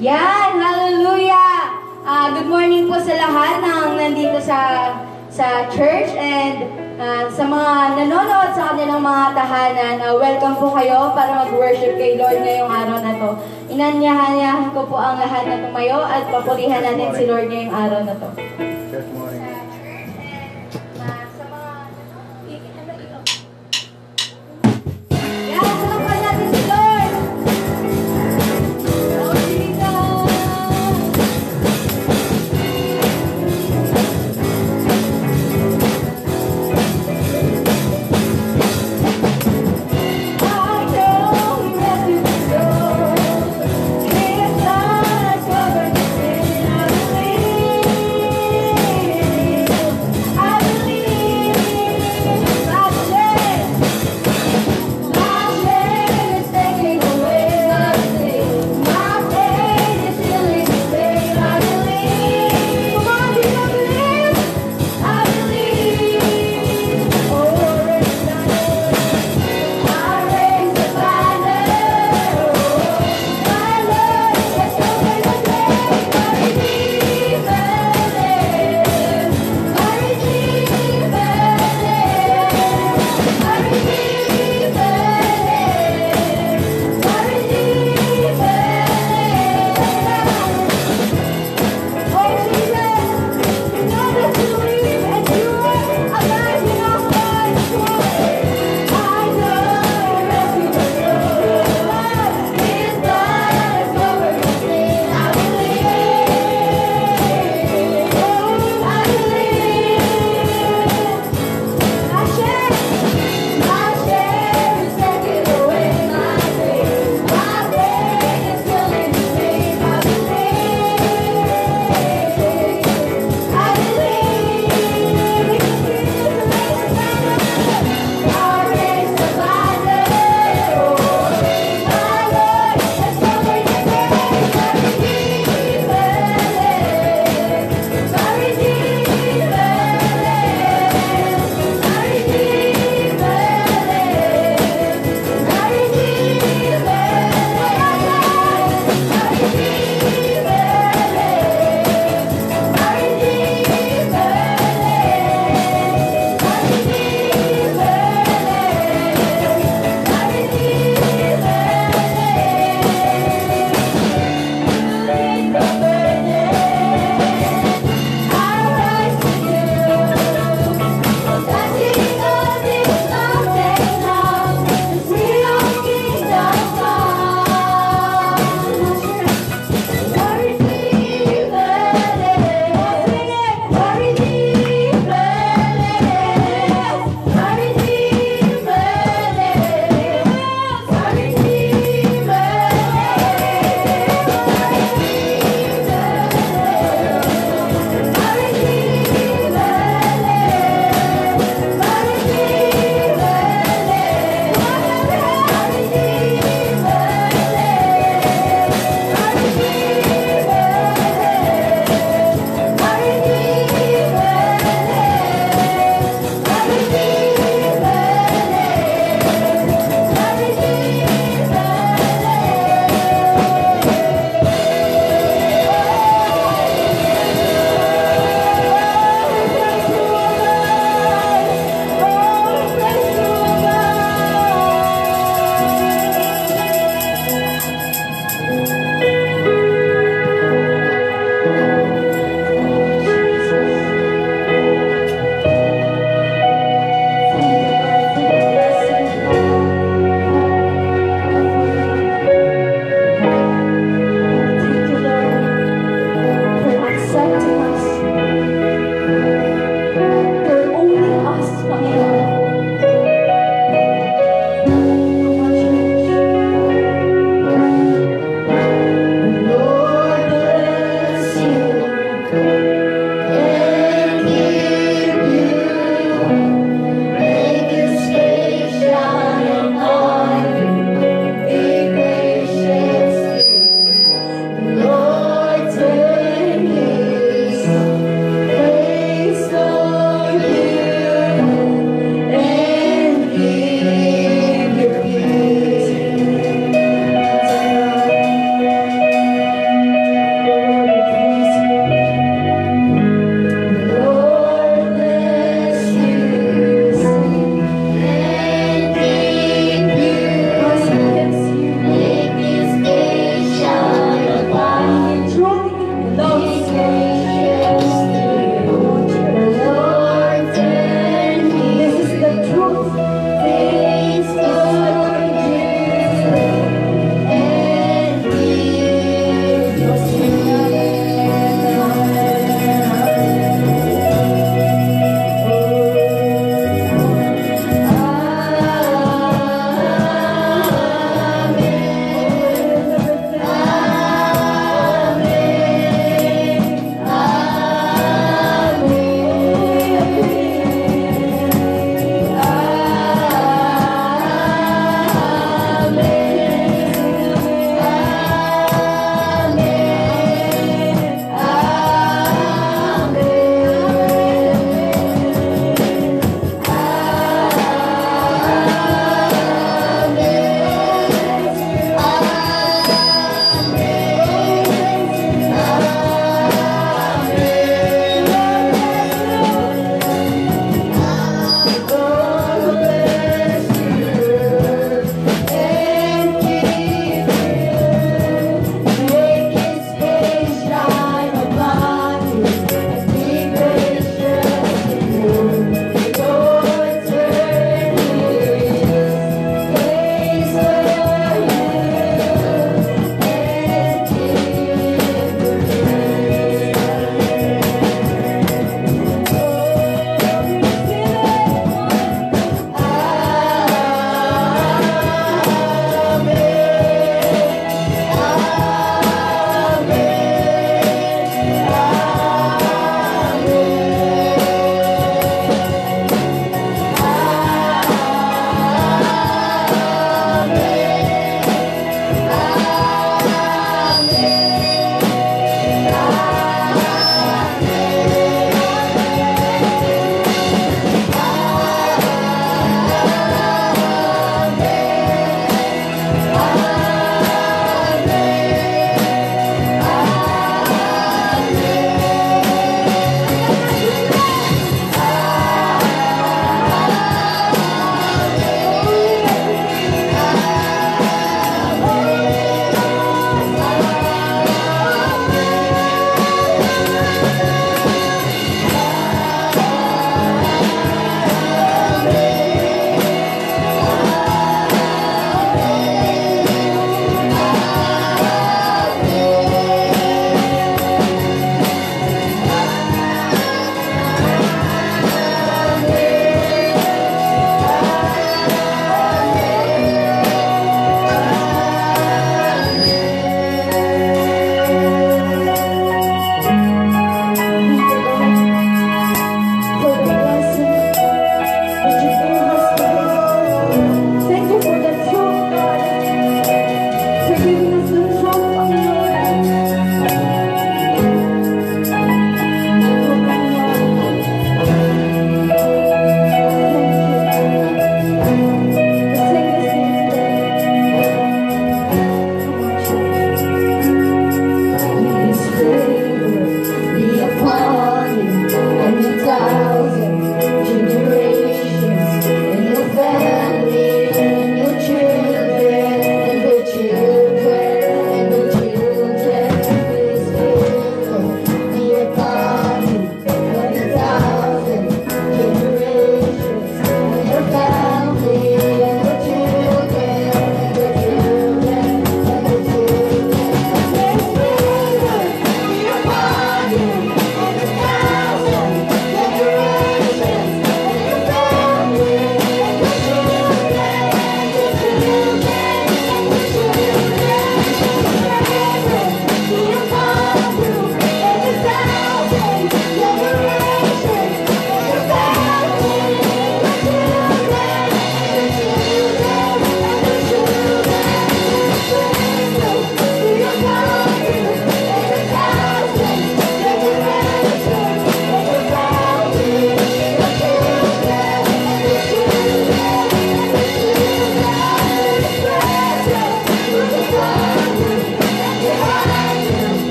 Yan, hallelujah! Good morning po sa lahat ng nandito sa church and sa mga nanonood sa kanilang mga tahanan. Welcome po kayo para mag-worship kay Lord ngayong araw na to. Inanyahan ko po ang lahat na tumayo at papurihan natin si Lord ngayong araw na to. Good morning. Yeah.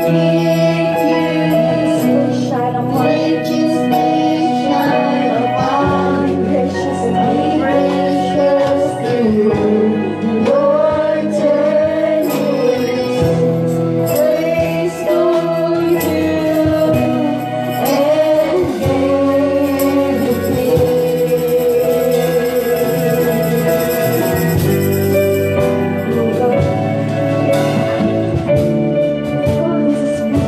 Shine upon precious name. This is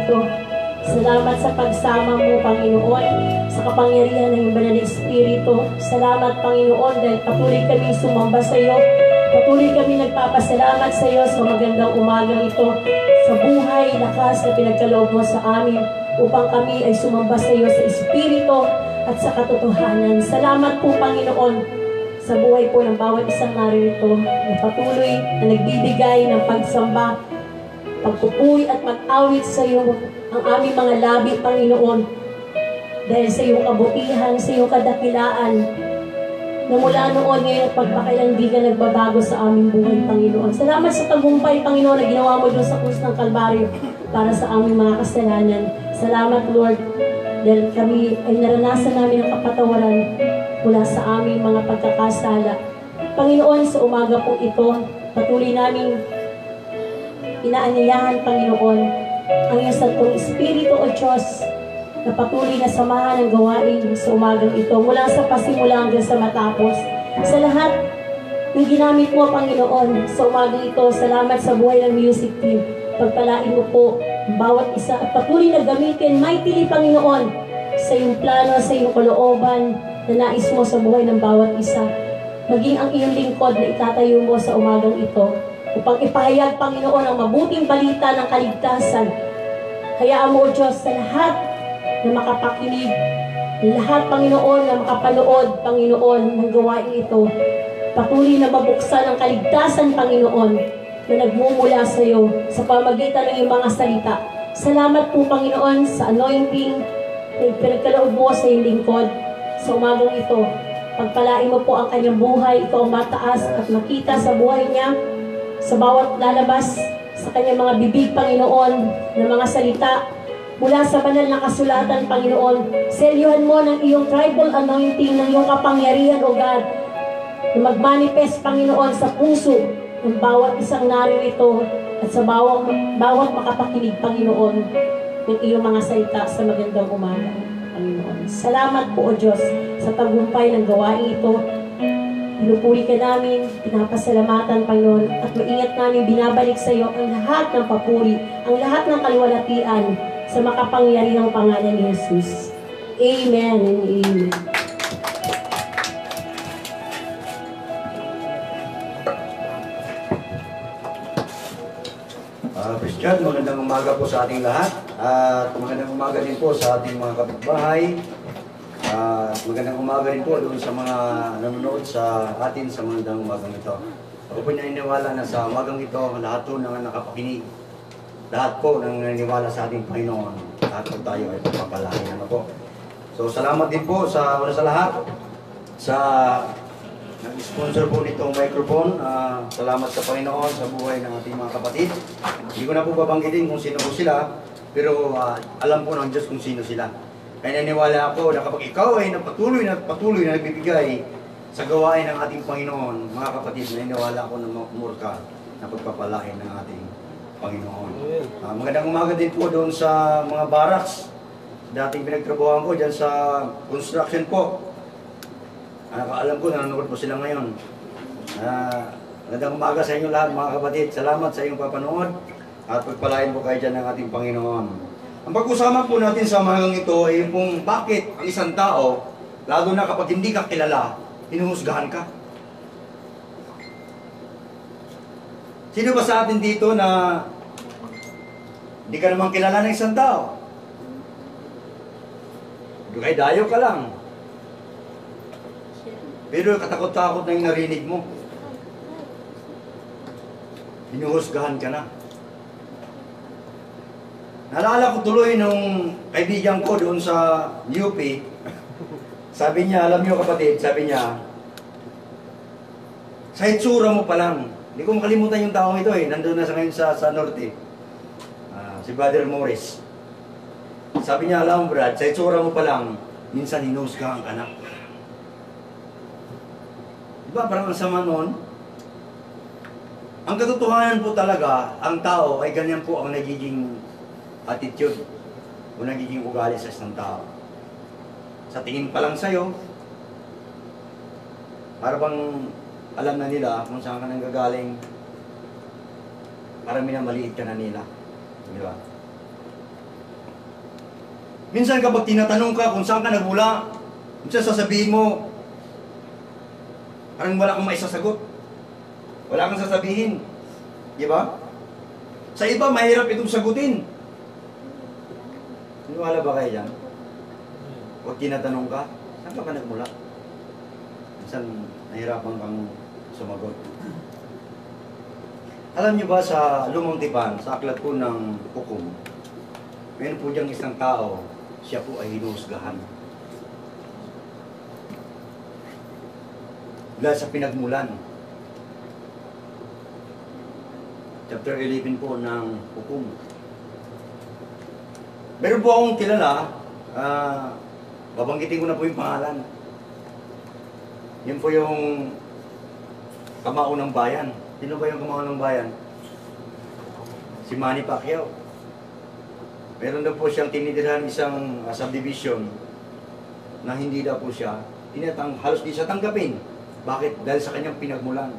ito. Salamat sa pagsama mo, Panginoon, sa kapangyarihan ng iyong banal na Espiritu. Salamat, Panginoon, dahil patuloy kami sumamba sa iyo. Patuloy kami nagpapasalamat sa iyo sa magandang umagang ito, sa buhay, lakas na pinagkaloob mo sa amin, upang kami ay sumamba sa iyo sa Espiritu at sa katotohanan. Salamat po, Panginoon, sa buhay po ng bawat isang narito na patuloy na nagbibigay ng pagsamba, pagpupuri at mag-awit sa iyo ang aming mga labi, Panginoon, dahil sa iyong kabutihan, sa iyong kadakilaan, na mula noon ngayon at pagpakailan di ka nagbabago sa aming buhay, Panginoon. Salamat sa tagumpay, Panginoon, na ginawa mo doon sa krus ng Kalbaryo para sa aming mga kasalanan. Salamat, Lord, dahil kami ay naranasan namin ang kapatawaran mula sa aming mga pagkakasala. Panginoon, sa umaga po ito, patuloy namin inaanyayahan, Panginoon, ang iyong Santong Espiritu o Diyos na patuloy na samahan ang gawain sa umagang ito mula sa pasimula hanggang sa matapos. Sa lahat ng ginamit mo, Panginoon, sa umagang ito, salamat sa buhay ng music team. Pagpalain mo po ang bawat isa at patuloy na gamitin mightily, Panginoon, sa iyong plano, sa iyong kalooban na nais mo sa buhay ng bawat isa. Maging ang iyong lingkod na itatayo mo sa umagang ito upang ipahayag, Panginoon, ang mabuting balita ng kaligtasan. Hayaan mo, Diyos, sa lahat na makapakinig, lahat, Panginoon, na makapanood, Panginoon, ng gawain ito. Patuloy na mabuksan ang kaligtasan, Panginoon, na nagmumula sa iyo sa pamagitan ng iyong mga salita. Salamat po, Panginoon, sa anointing na pinagkaloob mo sa iyong lingkod sa umagang ito. Pagpalain mo po ang kanyang buhay, ito ang mataas at makita sa buhay niya, sa bawat lalabas sa kanyang mga bibig, Panginoon, na mga salita mula sa banal na kasulatan, Panginoon. Selyuhan mo ng iyong tribal anointing, ng iyong kapangyarihan, O God, na magmanifest, Panginoon, sa puso ng bawat isang narito at sa bawat makapakinig, Panginoon, ng iyong mga salita sa magandang umaga, Panginoon. Salamat po, O Diyos, sa tagumpay ng gawain ito. Pinupuri ka namin, pinapasalamatan, Panginoon, at maingat namin binabalik sa iyo ang lahat ng papuri, ang lahat ng kalwalatian sa makapangyarihang pangalan ni Jesus. Amen and amen. Christian, magandang umaga po sa ating lahat. At magandang umaga din po sa ating mga kapitbahay. Magandang umaga rin po doon sa mga nanonood sa atin sa magandang umagang ito. Ako po naniniwala na sa umagang ito, lahat po nang nakapakinig, lahat po nang naniniwala sa ating Panginoon, lahat po tayo ay papapalain. Ano po? So salamat din po sa una sa lahat sa nag-sponsor po nitong microphone. Salamat sa Panginoon sa buhay ng ating mga kapatid. Hindi ko na po babanggitin kung sino po sila, pero alam po ng Diyos kung sino sila. Kaya naniniwala ako na kapag ikaw ay patuloy na nagbibigay sa gawain ng ating Panginoon, mga kapatid, naniniwala ako na makumur ka na pagpapalain ng ating Panginoon. Magandang umaga din po doon sa mga barracks. Dating pinagtrabahoan ko dyan sa construction po. Alam ko, nanonood po sila ngayon. Magandang umaga sa inyo lahat, mga kapatid. Salamat sa inyong papanood at pagpalain po kayo dyan ng ating Panginoon. Ang pag-usama po natin sa umagang ito ay kung bakit ang isang tao, lalo na kapag hindi ka kilala, hinuhusgahan ka. Sino ba sa atin dito na hindi ka naman kilala ng isang tao? Dugay dayo ka lang. Pero katakot-takot na yung narinig mo. Hinuhusgahan ka na. Naalala ko tuloy nung kaibigan ko doon sa UP, sabi niya, alam niyo kapatid, sabi niya, sa itsura mo pa lang, hindi ko makalimutan yung taong ito nandun na sa ngayon sa Norte, si Brother Morris. Sabi niya, alam mo Brad, sa itsura mo pa lang, minsan hinusgahan ka na. Diba parang ang sama nun? Ang katotohanan po talaga, ang tao ay ganyan po ang nagiging attitude o nagiging ugali sa isang tao. Sa tingin pa lang sa'yo, para bang alam na nila kung saan ka nang gagaling, para minamaliit ka na nila. Di ba? Minsan kapag tinatanong ka kung saan ka nagmula, minsan sasabihin mo, parang wala kang maisasagot. Wala kang sasabihin. Di ba? Sa iba, mahirap itong sagutin. Wala ba kayo dyan? Pag tinatanong ka, saan ka ba nagmula? Minsan, nahirapan kang sumagot. Alam niyo ba sa Lumang Tipan, sa aklat po ng Hukom, mayroon po diyang isang tao, siya po ay hinuhusgahan. Dahil sa pinagmulan. Chapter 11 po ng Hukom. Meron po akong kilala, babanggitin ko na po yung pangalan. Yan po yung kamao ng bayan. Sino ba yung kamao ng bayan? Si Manny Pacquiao. Meron daw po siyang tinitirhan isang subdivision na hindi daw po siya, halos di siya tanggapin. Bakit? Dahil sa kanyang pinagmulan.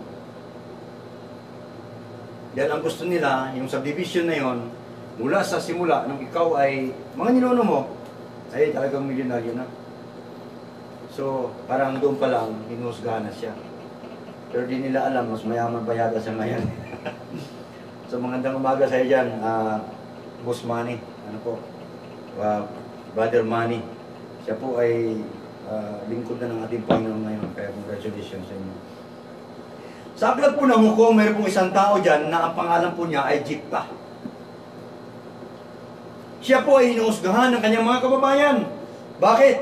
Dahil ang gusto nila, yung subdivision na yon, mula sa simula, nung ikaw ay, mga ninuno mo, ay talagang milyonaryo na. So, parang doon pa lang, hinuhusgahan na siya. Pero di nila alam, mas mayaman pa yata siya ngayon. So, magandang umaga sa iyo dyan, Boss Manny. Ano po? Brother Manny. Siya po ay lingkod na ng ating Panginoon ngayon. Kaya congratulations sa inyo. Sa aklat po ng Hukom, mayroon pong isang tao dyan na ang pangalan po niya ay Jepta. Siya po ay hinuhusgahan ng kanyang mga kababayan. Bakit?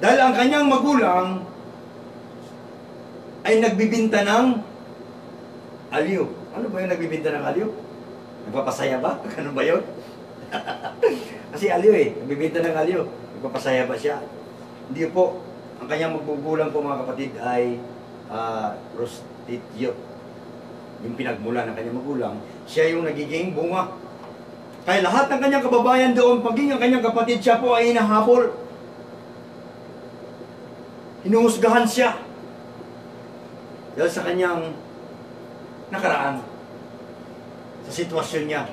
Dahil ang kanyang magulang ay nagbibinta ng aliw. Ano ba yung nagbibinta ng aliw? Nagpapasaya ba? Ano ba yun? Kasi aliw eh. Nagbibinta ng aliw. Nagpapasaya ba siya? Hindi po. Ang kanyang magugulang po mga kapatid ay prostitute. Yung pinagmula ng kanyang magulang, siya yung nagiging bunga. Kaya lahat ng kanyang kababayan doon, paging ang kanyang kapatid, siya po ay hinahabol. Hinuhusgahan siya. Dahil sa kanyang nakaraan. Sa sitwasyon niya.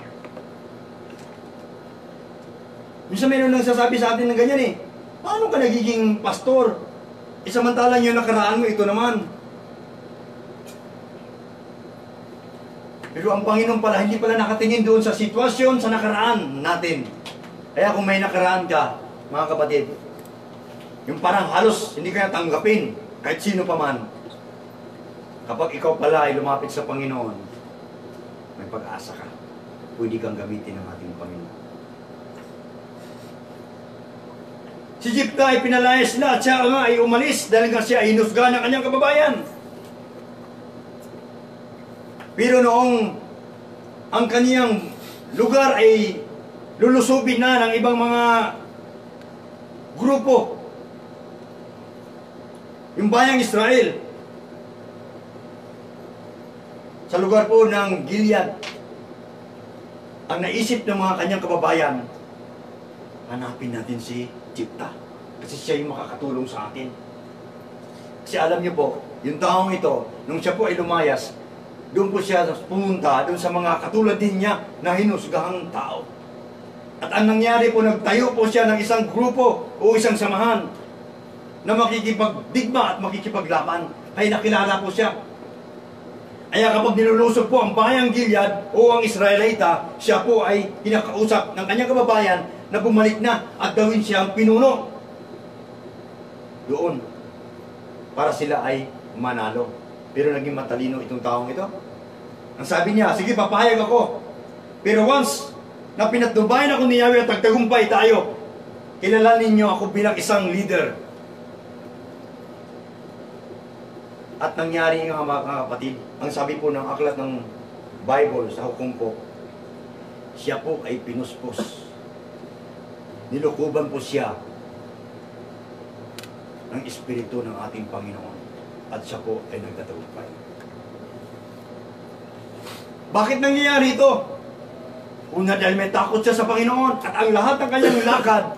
Minsan mayroon nang sasabi sa atin ng ganyan eh. Paano ka nagiging pastor? Samantalang yung nakaraan mo, ito naman. Pero ang Panginoon pala, hindi pala nakatingin doon sa sitwasyon, sa nakaraan natin. Kaya kung may nakaraan ka, mga kapatid, yung parang halos hindi ka natanggapin, kahit sino pa man, kapag ikaw pala ay lumapit sa Panginoon, may pag-asa ka. Pwede kang gamitin ng ating Panginoon. Si Jepta ay pinalayas na at siya nga ay umalis dahil nga siya ay hinusgahan ng kanyang kababayan. Pero noong ang kaniyang lugar ay lulusubin na ng ibang mga grupo, yung bayang Israel, sa lugar po ng Gilead, ang naisip ng mga kanyang kababayan, hanapin natin si Jepta. Kasi siya yung makakatulong sa atin. Kasi alam niyo po, yung taong ito, nung siya po ay lumayas, doon po siya pumunta, doon sa mga katulad din niya na hinusgahang tao. At ang nangyari po, nagtayo po siya ng isang grupo o isang samahan na makikipagdigma at makikipaglaban. Kaya nakilala po siya. Kaya kapag nilulusog po ang bayang Gilead o ang Israelita, siya po ay hinakausap ng kanyang kababayan na bumalik na at gawin siyang pinuno doon para sila ay manalo. Pero naging matalino itong taong ito. Ang sabi niya, sige, papayag ako. Pero once na pinatnubayan ako ni Yahweh at tagtagumpay tayo, kilalanin niyo ako bilang isang leader. At nangyari nga mga kapatid, ang sabi po ng aklat ng Bible sa Hukom po, siya po ay pinuspos. Nilukuban po siya ng Espiritu ng ating Panginoon. At siya po ay nagtatagumpay. Bakit nangyayari ito? Una dahil may takot siya sa Panginoon at ang lahat ng kanyang lakad,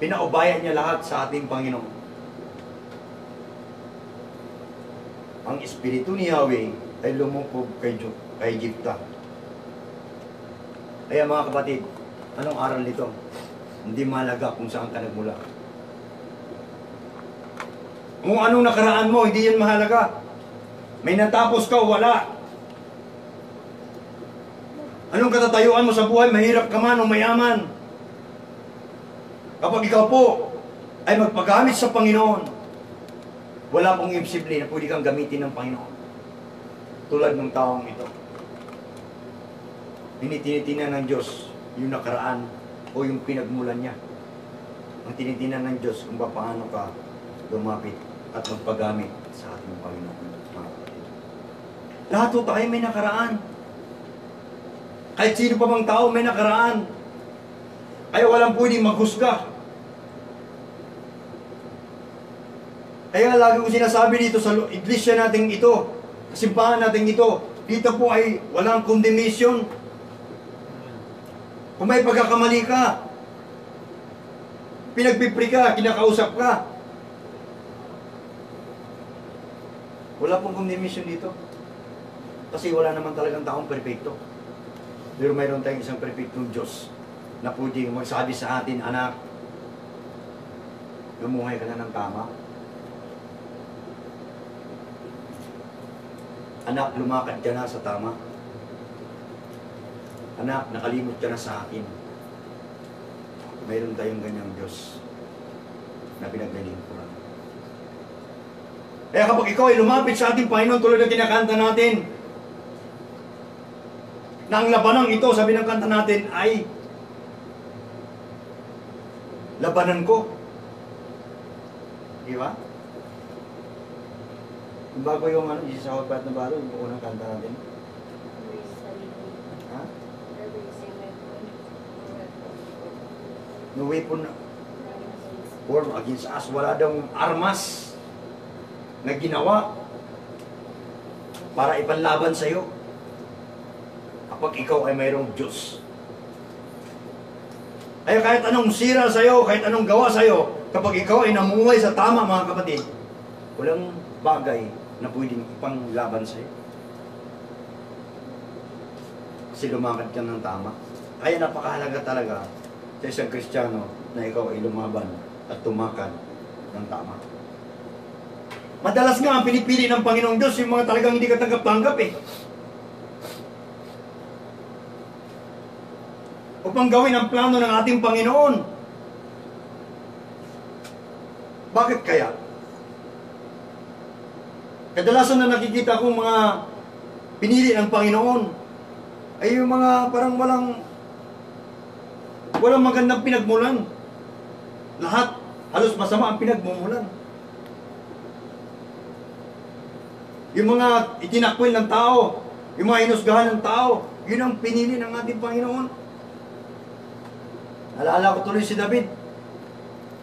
pinaubayan niya lahat sa ating Panginoon. Ang Espiritu ni Yahweh ay lumupog kay Jepta. Kaya mga kapatid, anong aral nito? Hindi mahalaga kung saan ka nagmula. Kung anong nakaraan mo, hindi yan mahalaga. May natapos ka o wala. Anong katatayuan mo sa buhay, mahirap ka man o mayaman. Kapag ikaw po ay magpagamit sa Panginoon, wala pong imposible na pwede kang gamitin ng Panginoon. Tulad ng taong ito. Hindi tinitingnan ng Diyos yung nakaraan o yung pinagmulan niya. Ang tinitingnan ng Diyos kung paano ka lumapit at magpagamit sa ating Panginoon. Lahat po tayo may nakaraan. Kahit sino pa bang tao may nakaraan. Kaya walang pwedeng maghusga. Kaya lagi ko sinasabi dito sa iglesia natin ito, simbahan natin ito, dito po ay walang condemnation. Kung may pagkakamali ka, pinagpipri ka, kinakausap ka, wala pong condemnation dito. Kasi wala naman talagang taong perfecto. Pero mayroon tayong isang perfectong Diyos na pwedeng magsabi sa atin, anak, lumuhay ka na ng tama. Anak, lumakad ka na sa tama. Anak, nakalimot ka na sa akin. Mayroon tayong ganyang Diyos na pinaglilingkuran. Kaya kapag ikaw ay lumapit sa ating Panginoon tulad na kinakanta natin, na ang labanang ito, sabi ng kanta natin, ay labanan ko. Di ba? Bago yung isa sa Pat na Balo, yung unang kanta natin. Ha? No weapon formed against us. Wala daw armas na ginawa para ipanlaban sa iyo. Kapag ikaw ay mayroong Diyos. Ay kahit anong sira sa iyo, kahit anong gawa sa iyo, kapag ikaw ay namuhay sa tama, mga kapatid, walang bagay na pwedeng ipanglaban sa iyo. Kasi lumakad ka ng tama. Kaya napakahalaga talaga sa isang Kristiyano na ikaw ay lumaban at tumakad ng tama. Madalas nga ang pinipili ng Panginoong Diyos yung mga talagang hindi ka tanggap-tanggap eh. Upang gawin ang plano ng ating Panginoon. Bakit kaya? Kadalasan na nakikita kong mga pinili ng Panginoon ay yung mga parang walang magandang pinagmulan. Lahat, halos masama ang pinagmumulan. Yung mga itinakwil ng tao, yung mga inusgahan ng tao, yun ang pinili ng ating Panginoon. Alala ko tuloy si David.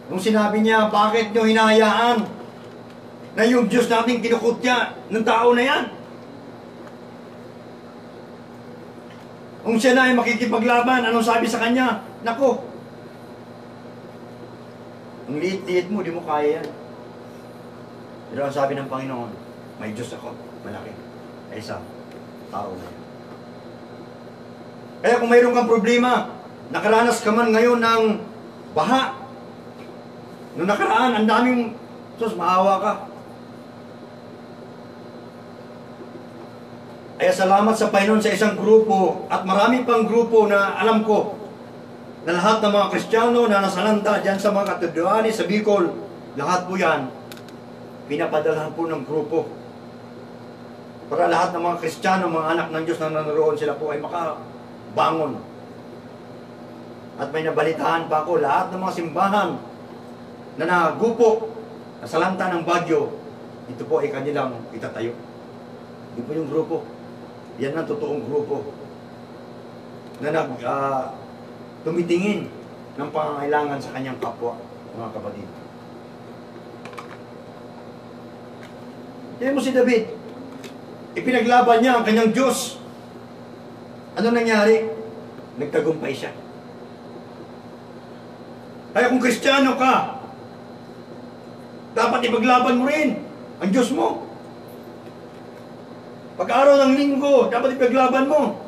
Nung sinabi niya, bakit nyo hinahayaan na yung Diyos natin kinukutya ng tao na yan? Kung siya na ay makikipaglaban, anong sabi sa kanya? Nako, ang liit-liit mo, di mo kaya yan. Pero ang sabi ng Panginoon, may Diyos ako, malaki. Ay isang tao na yan. Kaya kung mayroon kang problema, nakaranas ka man ngayon ng baha, noong nakaraan, ang daming, sus, maawa ka. Kaya salamat sa Panginoon sa isang grupo at marami pang grupo na alam ko na lahat ng mga Kristiyano na nasalanta dyan sa mga katedrali sa Bicol, lahat po yan, pinapadalahan po ng grupo. Para lahat ng mga Kristiyano, mga anak ng Diyos na naroon, sila po ay makabangon. At may nabalitaan pa ako, lahat ng mga simbahan na nagupo, nasalanta ng bagyo, ito po ay kanilang itatayo. Ito po yung grupo. Yan ang totoong grupo na tumitingin ng pangangailangan sa kanyang kapwa, mga kapatid. Tingnan mo si David, ipinaglaban niya ang kanyang Diyos. Ano nangyari? Nagtagumpay siya. Kaya kung Kristiyano ka, dapat ipaglaban mo rin ang Diyos mo. Pag-araw ng linggo, dapat ipaglaban mo.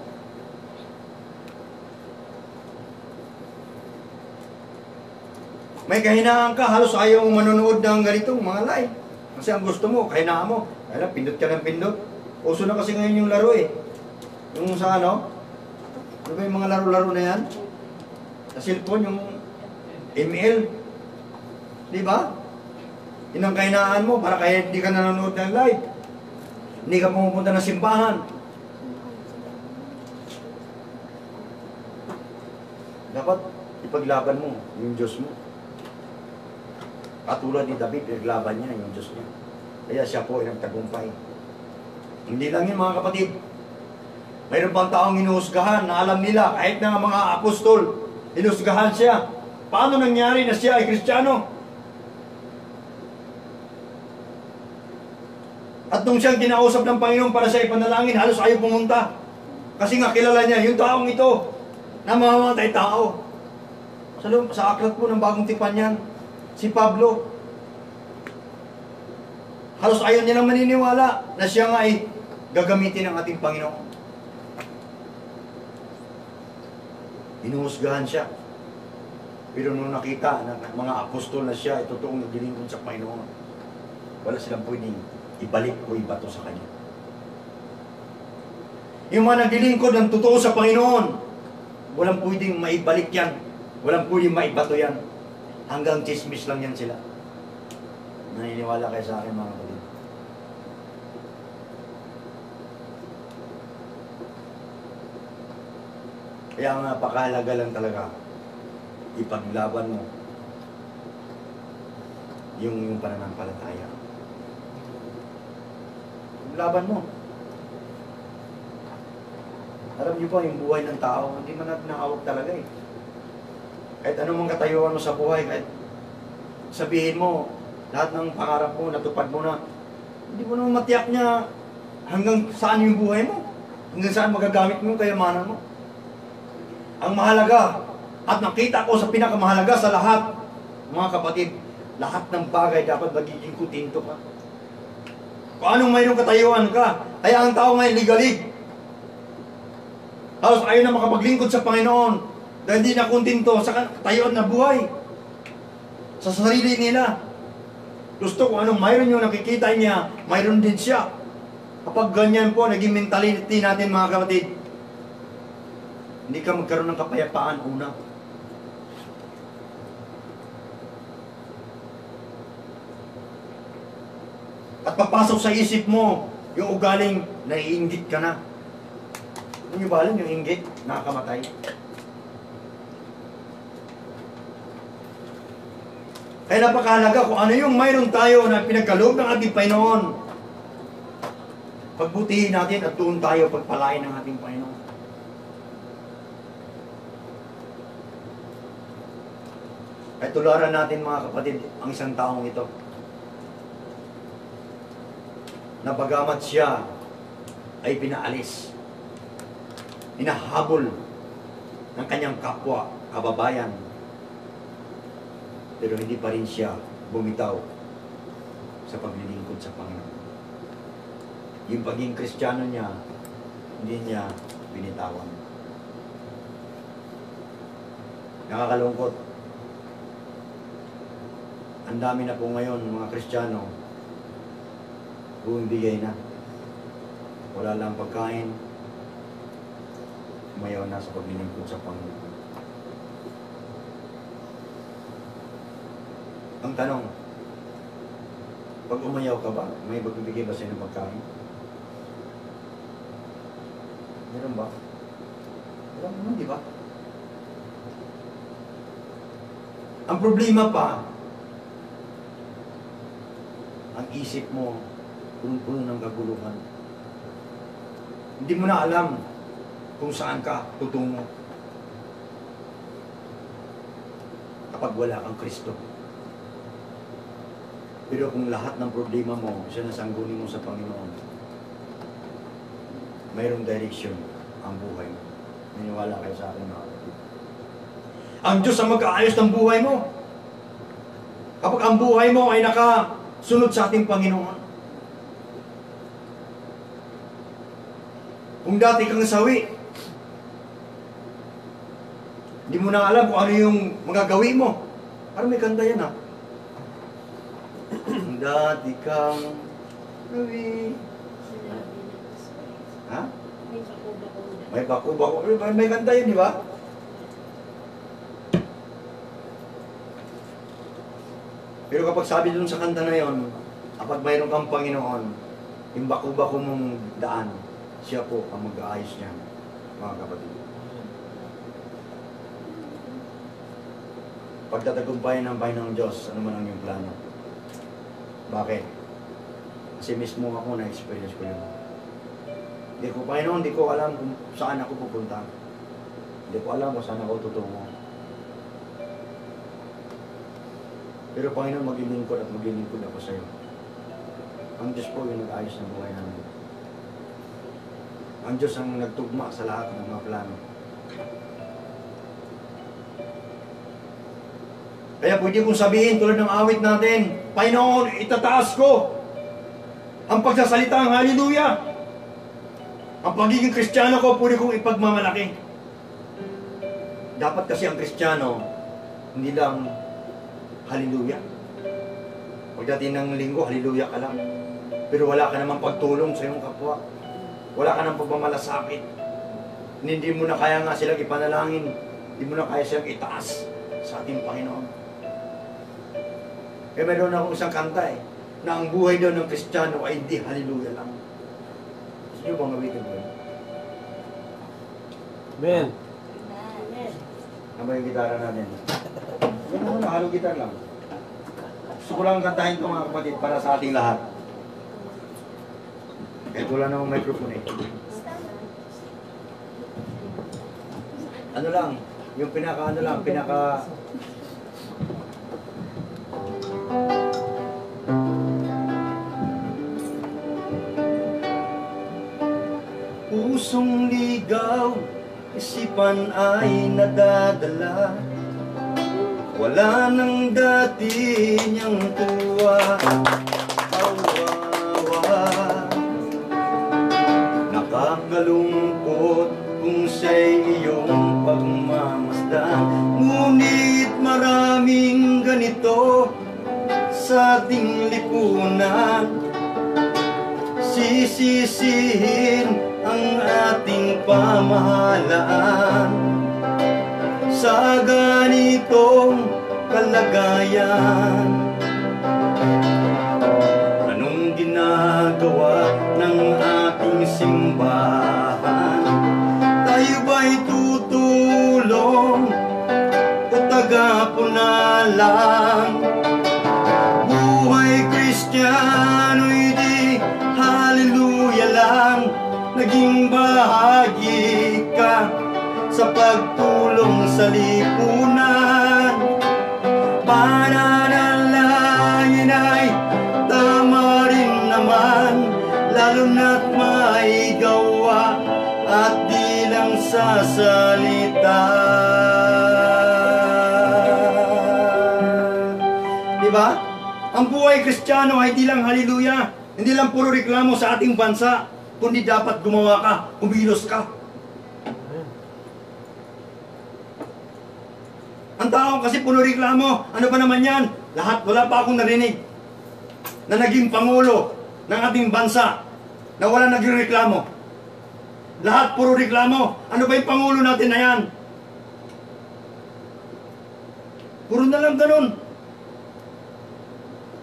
May kahinaan ka, halos ayaw mo manonood ng ganitong mga live. Kasi ang gusto mo, kahinaan mo. Kaya pindot ka ng pindot. Uso na kasi ngayon yung laro eh. Yung sa ano? Ano ba yung mga laro-laro na yan? Sa cellphone, yung ML. Di ba? Yun ang kahinaan mo para kaya hindi ka nanonood ng live. Hindi ka pumupunta ng simbahan. Dapat ipaglaban mo yung Diyos mo. Katulad ni David, ipaglaban niya yung Diyos niya. Kaya siya po ay nagtagumpay. Hindi lang yun mga kapatid. Mayroon pang taong hinuhusgahan na alam nila, kahit na mga apostol, hinuhusgahan siya. Paano nangyari na siya ay Kristiyano? At nung siyang kinausap ng Panginoon para sa ipanalangin, halos ayaw pumunta. Kasi nga kilala niya, yung taong ito, na mamamatay tao. Sa aklat po ng Bagong Tipan yan, si Pablo. Halos ayaw niya nang maniniwala na siya nga ay gagamitin ng ating Panginoon. Hinuhusgahan siya. Pero nung nakita ng mga apostol na siya ay totoong naglilingkod sa Panginoon, wala silang pwedeng ibalik o ibato sa kanya. Yung mga naglilingkod ng totoo sa Panginoon, walang pwedeng maibalik yan. Walang pwedeng maibato yan. Hanggang chismis lang yan sila. Naniniwala kayo sa akin mga kapatid. Kaya ang napakahalaga lang talaga, ipaglaban mo yung pananampalataya. Laban mo. Alam niyo po, yung buhay ng tao, hindi man natin nakawag talaga eh. Kahit anong katayuan mo sa buhay, kahit sabihin mo, lahat ng pangarap mo, natupad mo na, hindi mo naman matiyak niya hanggang saan yung buhay mo. Hanggang saan magagamit mo yung kayamanan mo. Ang mahalaga, at nakita ko sa pinakamahalaga sa lahat, mga kapatid, lahat ng bagay dapat magiging kutinto ka. Kung anong mayroong katayuan ka, kaya ang tao ngayon ligalig. Tapos ayaw na makapaglingkod sa Panginoon dahil hindi na kuntinto sa katayuan na buhay. Sa sarili nila. Gusto kung anong mayroon yung nakikita niya, mayroon din siya. Kapag ganyan po, naging mentality natin mga kapatid, hindi ka magkaroon ng kapayapaan una. At papasok sa isip mo yung ugaling naiinggit ka na. Ano yung balang yung inggit? Nakakamatay. Kaya napakahalaga kung ano yung mayroon tayo na pinagkaloob ng ating Panginoon. Pagbutihin natin at doon tayo pagpalain ng ating Panginoon. Ay tularan natin mga kapatid ang isang taong ito. Na bagamat siya ay pinaalis, hinahabol ng kanyang kapwa, kababayan, pero hindi pa rin siya bumitaw sa paglilingkod sa Panginoon. Yung pagiging Kristiyano niya, hindi niya binitawan. Nakakalungkot. Ang dami na po ngayon mga Kristiyano, bumibigay na. Wala lang pagkain, umayaw na sa paglilingkod sa Panginoon. Ang tanong, pag umayaw ka ba, may magbibigay ba sa'yo ng pagkain? Meron ba? Wala naman, di ba? Ang problema pa, ang isip mo, punong-puno ng kaguluhan. Hindi mo na alam kung saan ka tutungo kapag wala kang Kristo. Pero kung lahat ng problema mo, sinasangguni mo sa Panginoon, mayroong direction ang buhay mo. Maniwala kayo sa akin mga kapatid. Ang Diyos ang mag-aayos ng buhay mo. Kapag ang buhay mo ay nakasunod sa ating Panginoon. Kung dati kang sawi, hindi mo na alam kung ano yung magagawin mo. Parang may kanta yan, ha? Dati kang gabi. Ha? May bako-bako. May kanta yun, di ba? Pero kapag sabi dun sa kanta na yon, kapag mayroon kang Panginoon, yung bako-bako mong daan, siya po ang mag-aayos niyan, mga kapatid. Pagtatagumpayan ng Panginoong Diyos, ano man ang iyong plano? Bakit? Kasi mismo ako na-experience ko yun. Hindi ko, Panginoon, hindi ko alam kung saan ako pupunta. Hindi ko alam kung saan ako tutungo. Pero Panginoon, maglilingkod at maglilingkod ako sa iyo. Ang Diyos po yung nag-ayos ng buhay namin. Ang Diyos ang nagtugma sa lahat ng mga plano. Kaya pwede kong sabihin tulad ng awit natin, Panginoon, itataas ko ang pagsasalitang hallelujah. Ang pagiging Kristiyano ko, pwede kong ipagmamalaki. Dapat kasi ang Kristiyano, hindi lang hallelujah. Pagdating ng linggo, hallelujah ka lang. Pero wala ka namang pagtulong sa iyong kapwa. Wala ka namang pagmamalasakit. Hindi mo na kaya nga silang ipanalangin. Hindi mo na kaya silang itaas sa ating Panginoon. Kaya mayroon akong isang kanta na ang buhay daw ng Kristiyano ay hindi hallelujah lang. Gusto niyo bang awitin ko yun? Amen. Ano yung gitara natin? Yan ako na, halo gitar lang. Gusto ko lang kantahin ito mga kapatid para sa ating lahat. Kahit wala namang microphone eh. Ano lang, yung pinaka pusong ligaw, isipan ay nadadala. Wala nang dati niyang tuwa, kawawa. Nakakalungkot kung siya'y iyong pagmamasdan. Ngunit maraming ganito sa ating lipunan. Sisisihin ang ating pamahalaan sa ganitong kalagayan. Anong ginagawa ng ating simbahan? Tayo ba'y tutulong o tagapuna lang? Buhay Kristiano'y di hallelujah lang. Naging bahagi ka sa pagtulong sa lipunan. Pananalangin ay tama rin naman, lalo na't may gawa at di lang sa salita. Diba? Ang buhay Kristiyano ay di lang hallelujah, hindi lang puro reklamo sa ating bansa, kundi dapat gumawa ka, kumilos ka. Ang tao kasi puno reklamo. Ano ba naman yan? Lahat, wala pa akong narinig na naging pangulo ng ating bansa na wala naging reklamo. Lahat puro reklamo. Ano ba yung pangulo natin na yan? Puro na lang ganun.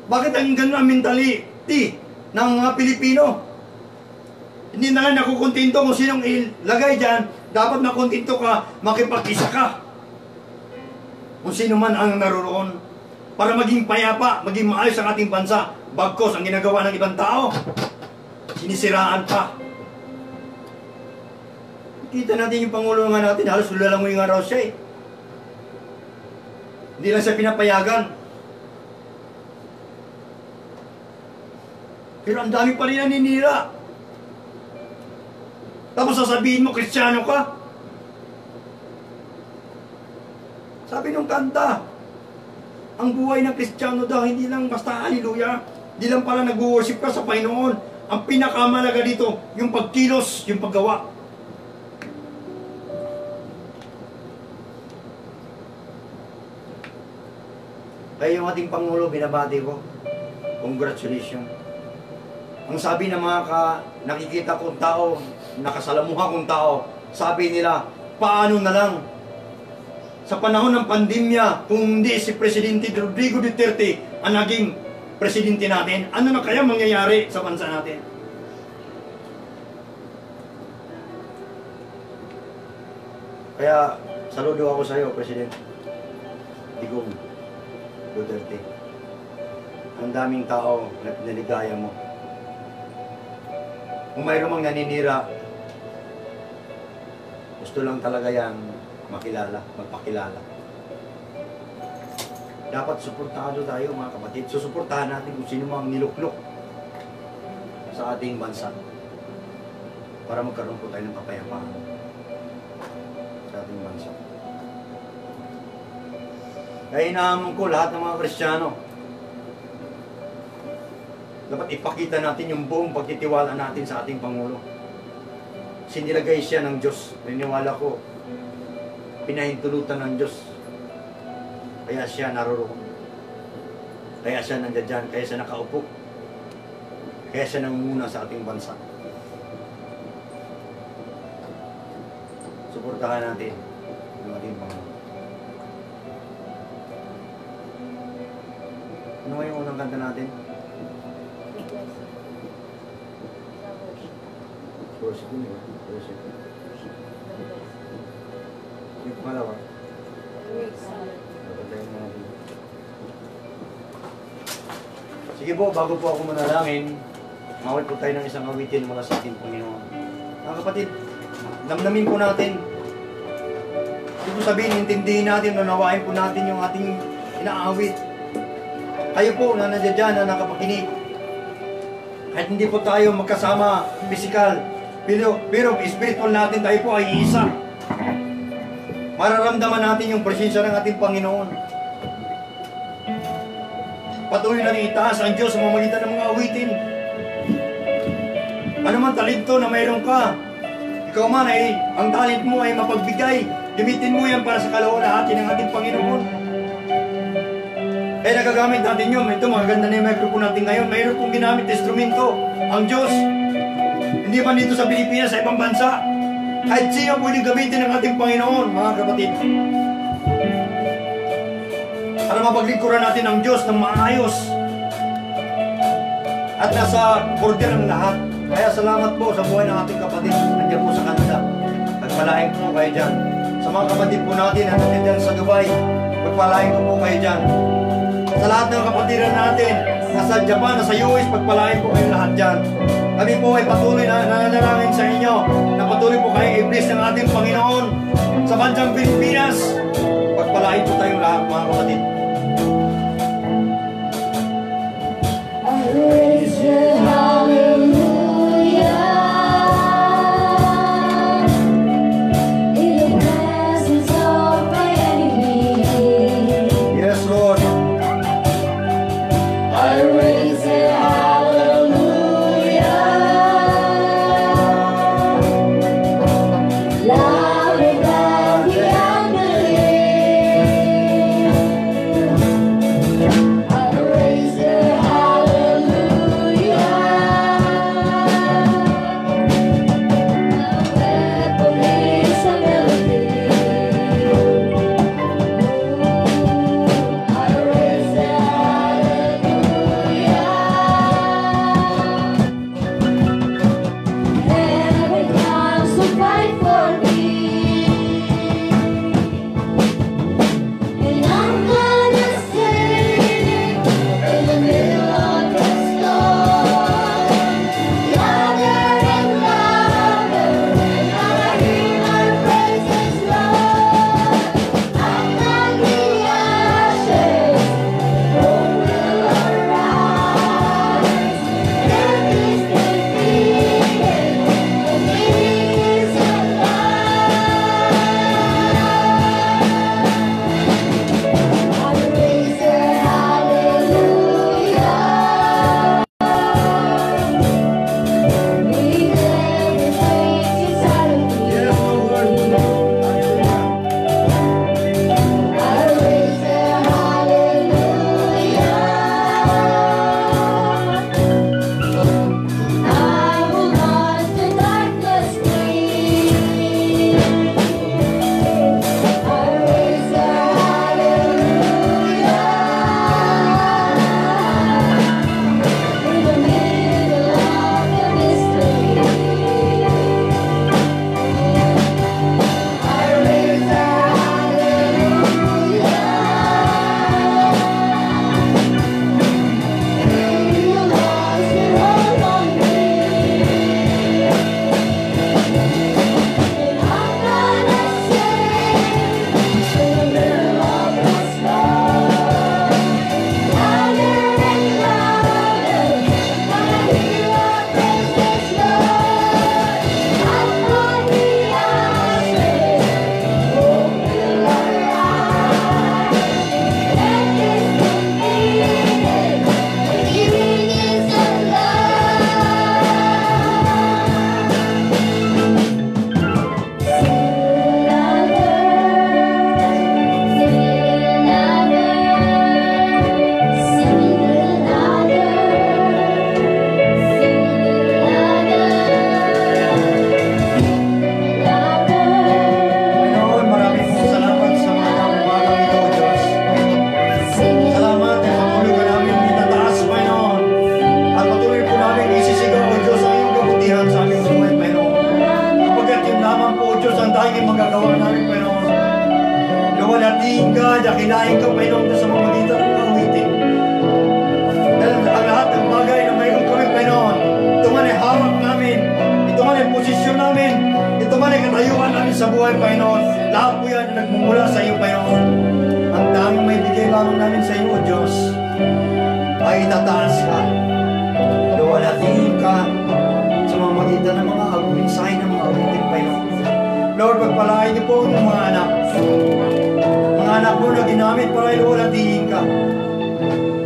Bakit ang ganun ang mentality ng mga Pilipino? Hindi na lang nakukontento kung sinong ilagay dyan. Dapat makontento ka, makipag-isa ka. Kung sino man ang naroroon. Para maging payapa, maging maayos ang ating bansa. Bagkos ang ginagawa ng ibang tao. Sinisiraan pa. Kita natin yung Pangulo nga natin, halos lulalangoy nga raw siya eh. Hindi lang siya pinapayagan. Pero ang dami pa rin naninira. Tapos sasabihin mo, Kristiyano ka? Sabi nung kanta, ang buhay ng Kristiyano daw, hindi lang basta hallelujah. Hindi lang pala nag-worship ka sa Panginoon. Ang pinakamalaga dito, yung pagkilos, yung paggawa. Kaya yung ating Pangulo, binabati ko. Congratulations. Ang sabi ng mga nakikita kong tao, nakasalamuha kong tao, sabi nila, paano na lang? Sa panahon ng pandemya, kung hindi si Presidente Rodrigo Duterte ang naging presidente natin, ano na kaya mangyayari sa bansa natin? Kaya, saludo ako sa iyo, President Digong Duterte. Ang daming tao na pinaligaya mo. Kung mayroon mang naninira, gusto lang talaga yan makilala, magpakilala. Dapat suportado tayo mga kapatid. Susuportahan natin kung sino mang niluklok sa ating bansa para magkaroon po tayo ng kapayapaan sa ating bansa. Kaya inaamon ko lahat ng mga Kristiyano, dapat ipakita natin yung buong pagtitiwala natin sa ating Pangulo. Sinilagay siya ng Diyos. Niniwala ko, pinahintulutan ng Diyos. Kaya siya naroroon. Kaya siya nandiyan dyan. Kaya siya nakaupo. Kaya siya nangunguna sa ating bansa. Suportahan natin yung ating Pangulo. Ano nga yung unang kanta natin? Worship yun, worship. Yung pangalawa. Sige po, bago po ako manalangin, mawal po tayo ng isang awitin mula sa ating Panginoon. Mga kapatid, damdamin po natin. Hindi po sabihin, intindihin natin, nanawain po natin yung ating inaawit. Kayo po na nandiyan dyan na nakapakinig. Kahit hindi po tayo magkasama, physical, pero spiritual natin, tayo po ay isa. Mararamdaman natin yung presensya ng ating Panginoon. Patuloy natin itaas ang Diyos sa mamagitan ng mga awitin. Ano man talento na mayroon ka, ikaw man ay, ang talent mo ay mapagbigay. Gamitin mo yan para sa kalawalhati ng ating Panginoon. Kaya nagagamit natin yun. Ito, maganda na yung microphone natin ngayon. Mayroon pong ginamit instrumento ang Diyos. Hindi man dito sa Pilipinas, sa ibang bansa. Kahit sino pwedeng gamitin ng ating Panginoon, mga kapatid. Para mapaglingkuran natin ang Diyos ng maayos. At nasa border ng lahat. Kaya salamat po sa buhay ng ating kapatid. Nandiyan po sa Canada. Pagpalain po kayo dyan. Sa mga kapatid po natin na nandiyan sa Dubai, pagpalain po kayo dyan. Sa lahat ng kapatiran natin, nasa Japan, nasa US, pagpalain po kayo lahat dyan. Kami po ay patuloy na nananalangin sa inyo na patuloy po kayo i-bless ng ating Panginoon sa bansang Pilipinas. Pagpalain po tayong lahat, mga kapatid. I raise your hallelujah in the presence of my enemy. Yes, Lord. I raise your hallelujah louder than the unbelief. ating magagawa namin, Panginoon. Luwalhatiin ka, dakilain ka, Panginoon, sa mamagitan ng mga awitin. Dahil ang lahat ng bagay na mayroon kami, Panginoon, ito man ay hawak namin, ito man ay posisyon namin, ito man ay katayuan namin sa buhay, Panginoon. Lahat po yan na nagmumula sa iyo, Panginoon. Ang daming may bigay lamang namin sa iyo, O Diyos, ay itataas ka. Luwalhatiin ka sa mamagitan ng mga mensahe ng mga awitin, Panginoon. Lord, pagpalain niyo po ang mga anak. Mga anak mo na ginamit para iluwalhatiin ka.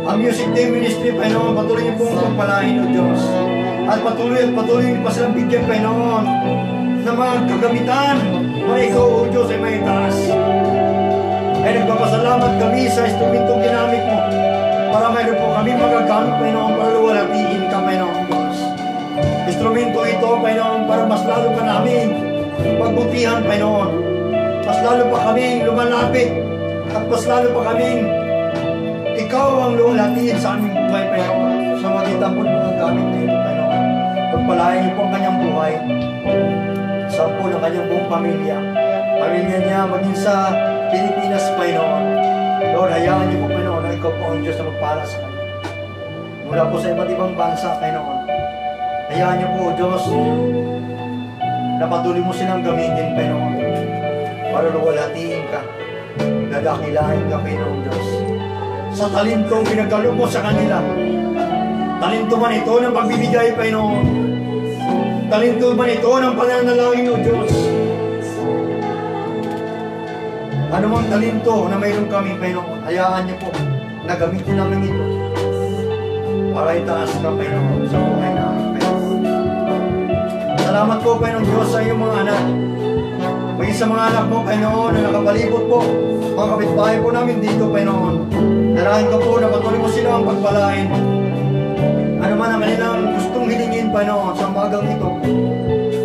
Ang music team ministry, Panginoon, patuloy niyo pong pagpalain, O Diyos. At patuloy niyo pa silang bigyan, Panginoon, ng mga kagamitan para ikaw, O Diyos, ay may taas. Ay nagpapasalamat kami sa instrumentong ginamit mo para mayroon po kami magagamit, Panginoon, para luwalhatiin ka, Panginoon, Diyos. Instrumento ito, Panginoon, para mas lalo ka namin pagbutihan, Panginoon. Mas lalo pa kaming lumalapit at mas lalo pa kaming ikaw ang luwalhatiin sa aming buhay, Panginoon. Sa magitan po ng mga gamit na ito, Panginoon. Pagpalain niyo po ang kanyang buhay. Sa po ng kanyang buong pamilya. Pamilya niya maging sa Pilipinas, Panginoon. Lord, hayaan niyo po, Panginoon, na ikaw po ang Diyos na magpala sa kanya. Mula po sa iba't ibang bansa, Panginoon. Hayaan niyo po, Diyos, na patuloy mo silang gamitin, Panginoon, para luwalhatiin ka, nadakilain ka, Panginoon Diyos. Sa talentong pinagkaloob mo sa kanila, talento man ito ng pagbibigay, Panginoon, talento man ito ng pananalangin, O Diyos. Ano mang talento na mayroon kami, Panginoon, hayaan niyo po na gamitin namin ito para itaas ka, Panginoon, sa buhay namin, Panginoon. Salamat po, Panginoon Diyos, sa iyong mga anak. Maging sa mga anak mo, Panginoon, na nakapalibot po, mga kapitbahay po namin dito, Panginoon. Dalahin ka po na patuloy mo sila ang pagpalain. Ano man ang kanilang gustong hilingin, Panginoon, sa umagang ito.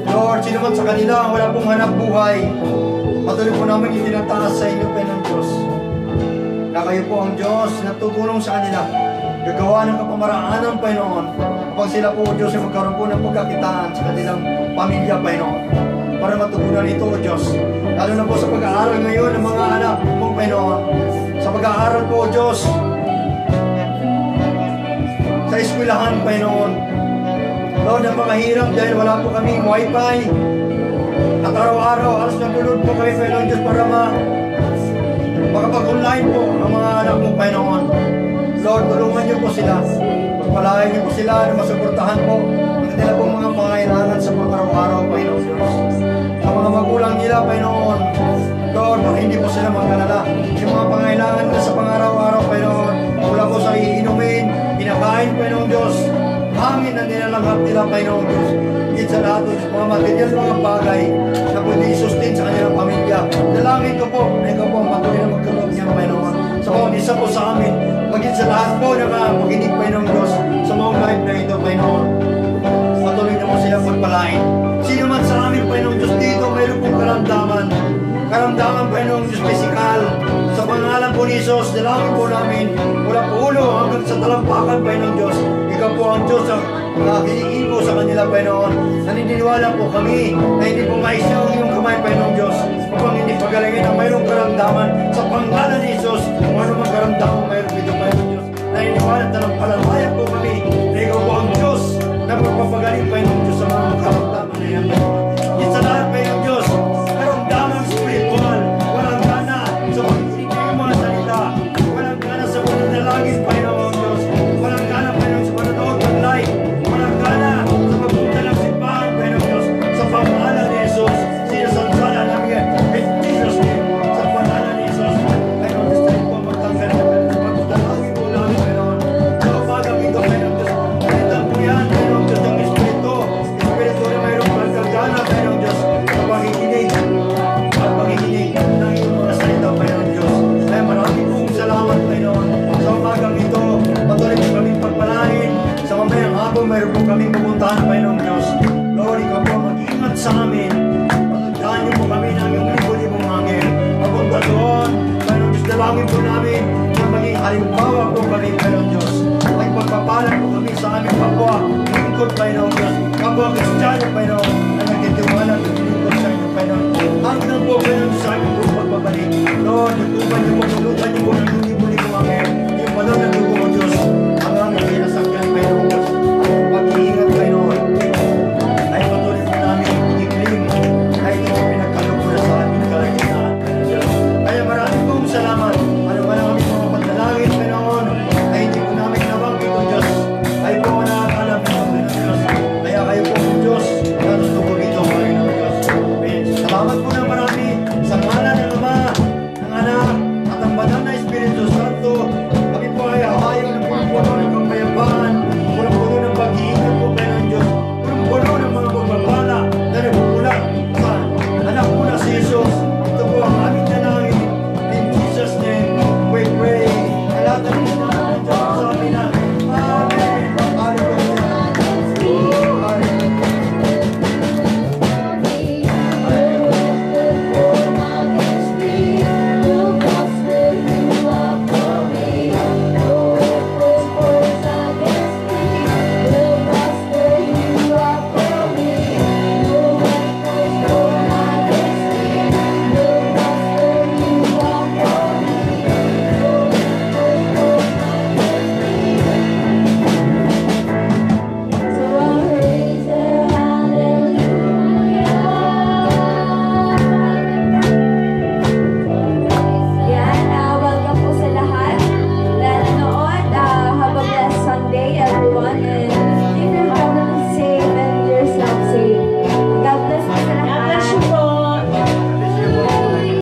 Lord, sino man sa kanila wala pong hanap buhay, patuloy po namin itinataas sa inyo, Panginoon Diyos. Na kayo po ang Diyos na tutulong sa kanila. Gagawa ng kapamaraanan, Panginoon, kapag sila po, Diyos, ay magkaroon po ng pagkakitaan sa kanilang pamilya, Panginoon, para matugunan ito, O Diyos. Lalo na po sa pag-aaral ngayon ng mga anak mong, Panginoon. Sa pag-aaral po, O Diyos, sa eskwelahan, Panginoon. Lord, napakahirap dahil wala po kaming wifi. At araw-araw, alas nagulod po kami, Panginoon Diyos, para makapag-online po ang mga anak mong, Panginoon. Lord, tulungan niyo po sila. Pagpalain niyo po sila na masuportahan po ang kanila pong mga pangailangan sa mga araw-araw, Panginoon Diyos. Sa mga magulang nila, Panginoon, Lord, para hindi po sila magkalala. Yung mga pangailangan nila sa pang-araw-araw, Panginoon, mula po sa iinumin, pinakain, Panginoon Diyos, hangin na nilalanghap nila, Panginoon Diyos. Higit sa lahat, mga material, mga bagay na pwede isustain sa kanilang pamilya. Dalangin ko po na ikaw po ang patuloy na magkaloob niya, Panginoon. Sa bawat isa po sa amin, maging sa lahat po na makinig, Panginoon Diyos, sa mga live na ito, Panginoon. Patuloy na mo silang magpalain. Sino man sa amin, Panginoon Diyos, dito mayroon pong karamdaman, Panginoon Diyos, pisikal. Sa pangalan po ni Jesus, dalangin po namin, mula po ulo hanggang sa talampakan, Panginoon Diyos. Ikaw po ang Diyos ang hihingin po sa kanila, Panginoon. Naniniwala po kami na hindi po maisya ang iyong kamay, Panginoon Diyos, upang hindi pagalingin ang mayroong karamdaman. Sa pangalan ni Jesus, kung ano mang karamdaman mayroon dito, Panginoon Diyos. Naniniwala at nalampalalayan po kami na ikaw po ang Diyos na magpapagaling, Panginoon Diyos, sa mga karamdaman na yan, Panginoon. Sa lahat, Panginoon Diyos, karamdaman spiritual, walang gana sa pagsisigay ng mga salita, walang gana sa pananalangin, Panginoon Diyos, walang gana, Panginoon, sa pananood ng live, walang gana sa pagpunta ng simbahan, Panginoon Diyos, sa pangalan ni Jesus, sinasansala namin in Jesus' name, sa pangalan ni Jesus, Panginoon Diyos, tayo po magtanggal na pagdalangin po namin, Panginoon, sa umagang ito, Panginoon Diyos, palitan po yan, Panginoon Diyos, ang Espiritu na mayroong pagkagana, Panginoon Diyos, sa pakikinig ng iyong mga salita, Panginoon Diyos. Kaya maraming pong salamat, Panginoon. Sa umagang ito, patuloy po kaming pagpalain. Sa mamayang hapon, mayroon po kaming pupuntahan, Panginoon Diyos. Lord, ikaw po mag-iingat sa amin. Pagpuntahan niyo po kami ng iyong libo-libong angel. Papunta doon, Panginoon Diyos, dalangin po namin na maging halimbawa po kami, Panginoon Diyos. Ay pagpapalan po kami sa aming kapwa, lingkod, Panginoon Diyos. Kapwa Kristiyano, Panginoon, na nagtitiwala at naglingkod sa inyo, Panginoon. Hanggang po Salamat po